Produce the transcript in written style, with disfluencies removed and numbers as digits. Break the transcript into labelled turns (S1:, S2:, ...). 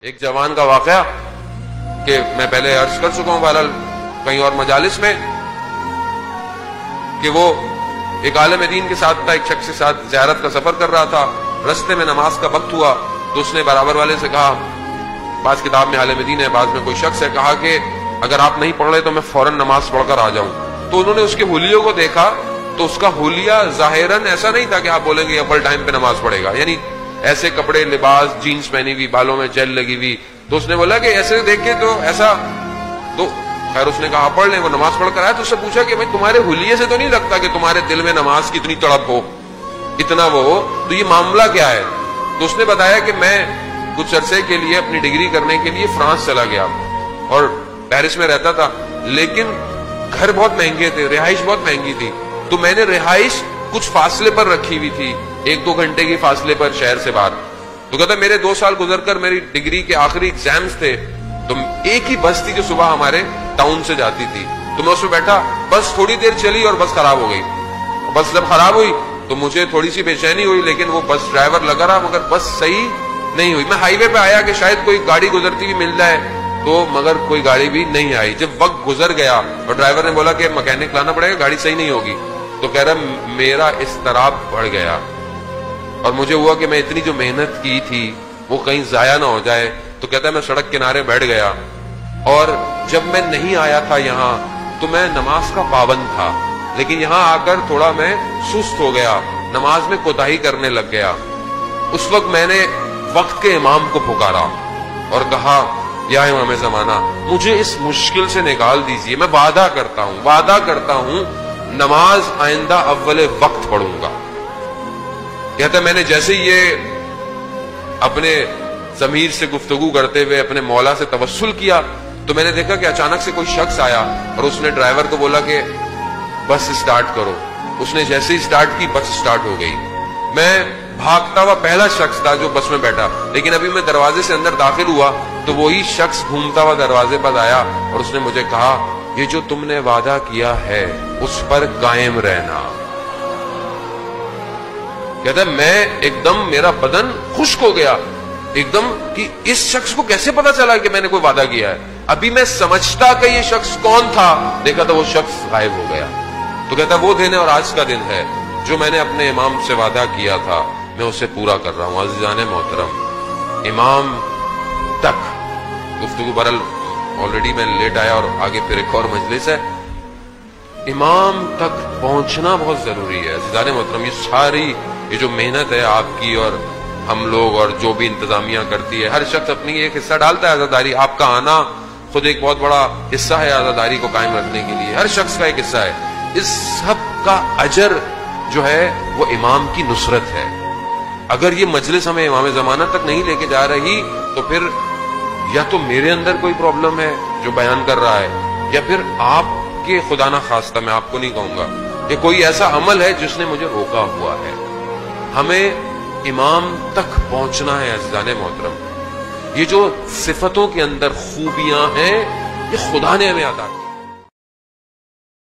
S1: ایک جوان کا واقعہ کہ میں پہلے عرض کر چکا ہوں بہرحال کہیں اور مجالس میں، کہ وہ ایک عالم دین کے ساتھ تھا، ایک شخص کے ساتھ زیارت کا سفر کر رہا تھا، رستے میں نماز کا وقت ہوا تو اس نے برابر والے سے کہا، بعض کتاب میں عالم دین ہے، بعض میں کوئی شخص ہے، کہا کہ اگر آپ نہیں پڑھ رہے تو میں فوراً نماز پڑھ کر آ جاؤں۔ تو انہوں نے اس کے حلیوں کو دیکھا تو اس کا حلیہ ظاہراً ایسا نہیں تھا کہ آپ بولیں گے اول ٹائم پہ نماز پڑھے گا، یعنی ایسے کپڑے، لباس، جینز پہنی ہوئی، بالوں میں جیل لگی ہوئی۔ تو اس نے بولا کہ ایسے دیکھ کے تو ایسا، تو خیر اس نے کہا پڑھ لیں۔ وہ نماز پڑھ کر آیا تو اس سے پوچھا کہ بھائی تمہارے حلیے سے تو نہیں لگتا کہ تمہارے دل میں نماز کی اتنی تڑپ ہو، اتنا وہ ہو، تو یہ معاملہ کیا ہے؟ تو اس نے بتایا کہ میں کچھ عرصے کے لیے اپنی ڈگری کرنے کے لیے فرانس چلا گیا اور پیرس میں رہتا تھا، لیکن گھر بہت مہنگے تھے، رہائش بہت مہنگی تھی، تو میں نے رہائش کچھ فاصلے پر رکھی ہوئی تھی، 1-2 گھنٹے کی فاصلے پر شہر سے باہر۔ تو کہتا میرے 2 سال گزر کر میری ڈگری کے آخری ایگزامز تھے، تو ایک ہی بس تھی جو صبح ہمارے ٹاؤن سے جاتی تھی، تو میں اس میں بیٹھا، بس تھوڑی دیر چلی اور بس خراب ہو گئی۔ بس جب خراب ہوئی تو مجھے تھوڑی سی بے چینی ہوئی، لیکن وہ بس ڈرائیور لگا رہا مگر بس صحیح نہیں ہوئی۔ میں ہائی وے پہ آیا کہ شاید کوئی گاڑی گزرتی ہوئی مل جائے، تو مگر کوئی گاڑی بھی نہیں آئی۔ جب وقت گزر گیا اور ڈرائیور نے بولا کہ مکینک لانا پڑے گا، گاڑی صحیح نہیں ہوگی، تو کہہ رہا میرا اضطراب بڑھ گیا اور مجھے ہوا کہ میں اتنی جو محنت کی تھی وہ کہیں ضائع نہ ہو جائے۔ تو کہتا ہے میں سڑک کنارے بیٹھ گیا اور جب میں نہیں آیا تھا یہاں تو میں نماز کا پابند تھا، لیکن یہاں آ کر تھوڑا میں سست ہو گیا، نماز میں کوتاہی کرنے لگ گیا۔ اس وقت میں نے وقت کے امام کو پکارا اور کہا یا امام زمانہ مجھے اس مشکل سے نکال دیجئے، میں وعدہ کرتا ہوں نماز آئندہ اول وقت پڑھوں گا۔ کہتا ہے میں نے جیسے یہ اپنے ضمیر سے گفتگو کرتے ہوئے اپنے مولا سے توسل کیا تو میں نے دیکھا کہ اچانک سے کوئی شخص آیا اور اس نے ڈرائیور کو بولا کہ بس اسٹارٹ کرو۔ اس نے جیسے ہی اسٹارٹ کی بس اسٹارٹ ہو گئی۔ میں بھاگتا ہوا پہلا شخص تھا جو بس میں بیٹھا، لیکن ابھی میں دروازے سے اندر داخل ہوا تو وہی شخص گھومتا ہوا دروازے پر آیا اور اس نے مجھے کہا یہ جو تم نے وعدہ کیا ہے اس پر قائم رہنا۔ کہتا ہے میں ایک دم میرا بدن خشک ہو گیا ایک دم کہ اس شخص کو کیسے پتا چلا کہ میں نے کوئی وعدہ کیا ہے؟ ابھی میں سمجھتا کہ یہ شخص کون تھا، دیکھا تو وہ شخص غائب ہو گیا۔ تو کہتا ہے وہ دن ہے اور آج کا دن ہے جو میں نے اپنے امام سے وعدہ کیا تھا میں اسے پورا کر رہا ہوں۔ عزیزان محترم، امام تک گفتگو برل آلریڈی میں لیٹ آیا اور آگے پھر ایک اور مجلس ہے، امام تک پہنچنا بہت ضروری ہے۔ عزیزان محترم، یہ جو محنت ہے آپ کی اور ہم لوگ اور جو بھی انتظامیہ کرتی ہے، ہر شخص اپنی ایک حصہ ڈالتا ہے عزاداری۔ آپ کا آنا خود ایک بہت بڑا حصہ ہے عزاداری کو قائم رکھنے کے لیے، ہر شخص کا ایک حصہ ہے۔ اس سب کا اجر جو ہے وہ امام کی نصرت ہے۔ اگر یہ مجلس ہمیں امام زمانہ تک نہیں لے کے جا رہی تو پھر یا تو میرے اندر کوئی پرابلم ہے جو بیان کر رہا ہے، یا پھر آپ کے خدا نہ خواستہ، میں آپ کو نہیں کہوں گا، کہ کوئی ایسا عمل ہے جس نے مجھے روکا ہوا ہے۔ ہمیں امام تک پہنچنا ہے عزیزان محترم۔ یہ جو صفتوں کے اندر خوبیاں ہیں یہ خدا نے ہمیں عطا کی۔